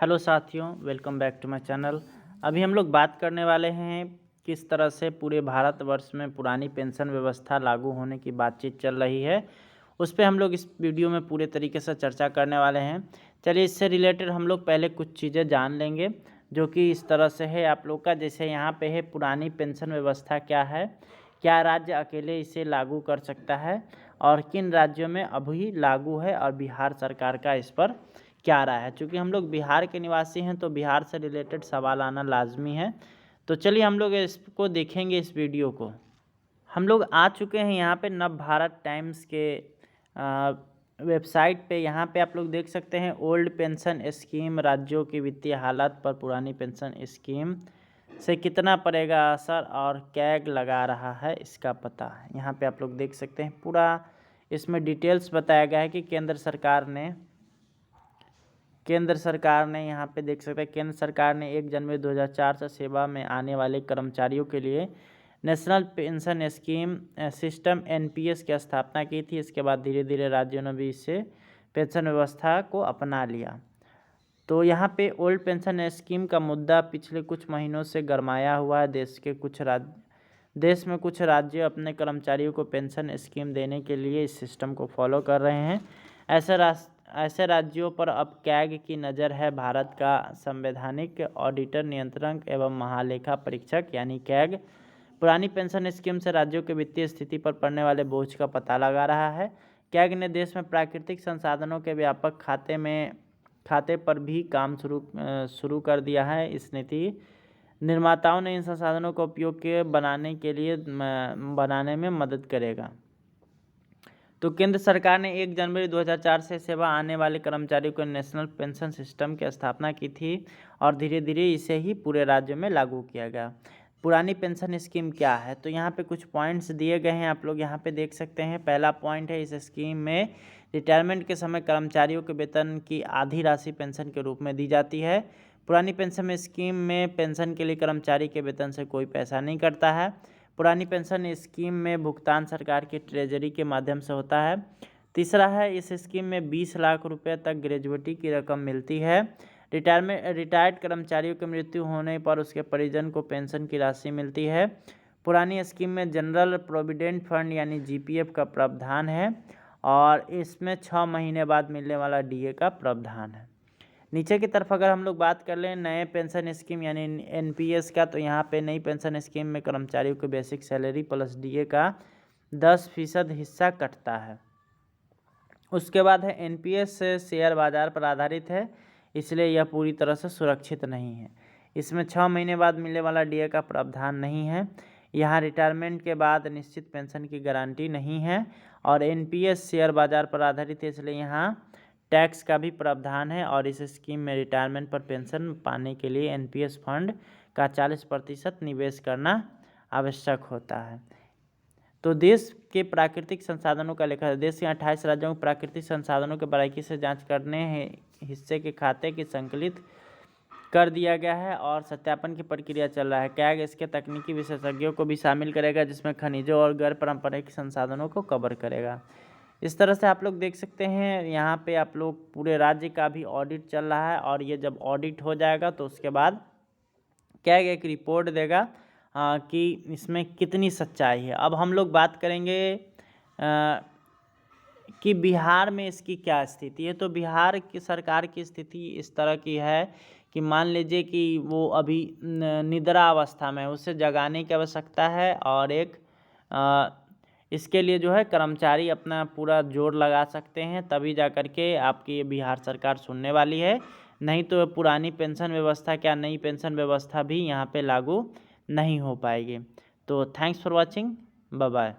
Hello साथियों, welcome back to my channel. अभी हम लोग बात करने वाले हैं किस तरह से पूरे भारतवर्ष में पुरानी पेंशन व्यवस्था लागू होने की बातचीत चल रही है। उस पर हम लोग इस वीडियो में पूरे तरीके से चर्चा करने वाले हैं। चलिए, इससे रिलेटेड हम लोग पहले कुछ चीज़ें जान लेंगे जो कि इस तरह से है आप लोग का। जैसे यहाँ पे है पुरानी पेंशन व्यवस्था क्या है, क्या राज्य अकेले इसे लागू कर सकता है और किन राज्यों में अभी लागू है और बिहार सरकार का इस पर क्या राय है। चूँकि हम लोग बिहार के निवासी हैं तो बिहार से रिलेटेड सवाल आना लाजमी है। तो चलिए हम लोग इसको देखेंगे। इस वीडियो को हम लोग आ चुके हैं यहाँ पे नव भारत टाइम्स के वेबसाइट पे। यहाँ पे आप लोग देख सकते हैं ओल्ड पेंशन स्कीम राज्यों की वित्तीय हालत पर पुरानी पेंशन स्कीम से कितना पड़ेगा असर और कैग लगा रहा है इसका पता है। यहाँ पे आप लोग देख सकते हैं पूरा इसमें डिटेल्स बताया गया है कि केंद्र सरकार ने यहाँ पे देख सकते हैं केंद्र सरकार ने 1 जनवरी 2004 से सेवा में आने वाले कर्मचारियों के लिए national pension scheme system NPS की स्थापना की थी। इसके बाद धीरे धीरे राज्यों ने भी इससे पेंशन व्यवस्था को अपना लिया। तो यहाँ पे ओल्ड पेंशन स्कीम का मुद्दा पिछले कुछ महीनों से गरमाया हुआ है। देश में कुछ राज्य अपने कर्मचारियों को पेंशन स्कीम देने के लिए इस सिस्टम को फॉलो कर रहे हैं। ऐसे राज्यों पर अब कैग की नज़र है। भारत का संवैधानिक ऑडिटर नियंत्रक एवं महालेखा परीक्षक यानी कैग पुरानी पेंशन स्कीम से राज्यों के वित्तीय स्थिति पर पड़ने वाले बोझ का पता लगा रहा है। कैग ने देश में प्राकृतिक संसाधनों के व्यापक खाते पर भी काम शुरू कर दिया है। इस नीति निर्माताओं ने इन संसाधनों का उपयोग के बनाने में मदद करेगा। तो केंद्र सरकार ने 1 जनवरी 2004 से सेवा आने वाले कर्मचारियों को नेशनल पेंशन सिस्टम की स्थापना की थी और धीरे धीरे इसे ही पूरे राज्य में लागू किया गया। पुरानी पेंशन स्कीम क्या है, तो यहाँ पे कुछ पॉइंट्स दिए गए हैं, आप लोग यहाँ पे देख सकते हैं। पहला पॉइंट है, इस स्कीम में रिटायरमेंट के समय कर्मचारियों के वेतन की आधी राशि पेंशन के रूप में दी जाती है। पुरानी पेंशन स्कीम में पेंशन के लिए कर्मचारी के वेतन से कोई पैसा नहीं कटता है। पुरानी पेंशन स्कीम में भुगतान सरकार की ट्रेजरी के माध्यम से होता है। तीसरा है, इस स्कीम में 20 लाख रुपए तक ग्रेजुएटी की रकम मिलती है। रिटायर्ड कर्मचारियों की मृत्यु होने पर उसके परिजन को पेंशन की राशि मिलती है। पुरानी स्कीम में जनरल प्रोविडेंट फंड यानी जीपीएफ का प्रावधान है और इसमें 6 महीने बाद मिलने वाला डीए का प्रावधान है। नीचे की तरफ अगर हम लोग बात कर लें नए पेंशन स्कीम यानी एनपीएस का, तो यहाँ पे नई पेंशन स्कीम में कर्मचारियों को बेसिक सैलरी प्लस डीए का 10% हिस्सा कटता है। उसके बाद है एनपीएस शेयर बाजार पर आधारित है, इसलिए यह पूरी तरह से सुरक्षित नहीं है। इसमें 6 महीने बाद मिलने वाला डीए का प्रावधान नहीं है। यहाँ रिटायरमेंट के बाद निश्चित पेंशन की गारंटी नहीं है और एनपीएस शेयर बाजार पर आधारित है, इसलिए यहाँ टैक्स का भी प्रावधान है और इस स्कीम में रिटायरमेंट पर पेंशन पाने के लिए एनपीएस फंड का 40% निवेश करना आवश्यक होता है। तो देश के प्राकृतिक संसाधनों का लेखा, देश के 28 राज्यों में प्राकृतिक संसाधनों के बारीकी से जांच करने हिस्से के खाते की संकलित कर दिया गया है और सत्यापन की प्रक्रिया चल रहा है। कैग इसके तकनीकी विशेषज्ञों को भी शामिल करेगा, जिसमें खनिजों और गैर पारंपरिक संसाधनों को कवर करेगा। इस तरह से आप लोग देख सकते हैं यहाँ पे आप लोग पूरे राज्य का भी ऑडिट चल रहा है और ये जब ऑडिट हो जाएगा तो उसके बाद कैग एक रिपोर्ट देगा कि इसमें कितनी सच्चाई है। अब हम लोग बात करेंगे कि बिहार में इसकी क्या स्थिति है। तो बिहार की सरकार की स्थिति इस तरह की है कि मान लीजिए कि वो अभी निद्रा अवस्था में है, उसे जगाने की आवश्यकता है और इसके लिए जो है कर्मचारी अपना पूरा जोर लगा सकते हैं, तभी जा कर के आपकी बिहार सरकार सुनने वाली है। नहीं तो पुरानी पेंशन व्यवस्था क्या नई पेंशन व्यवस्था भी यहाँ पे लागू नहीं हो पाएगी। तो thanks for watching, bye bye.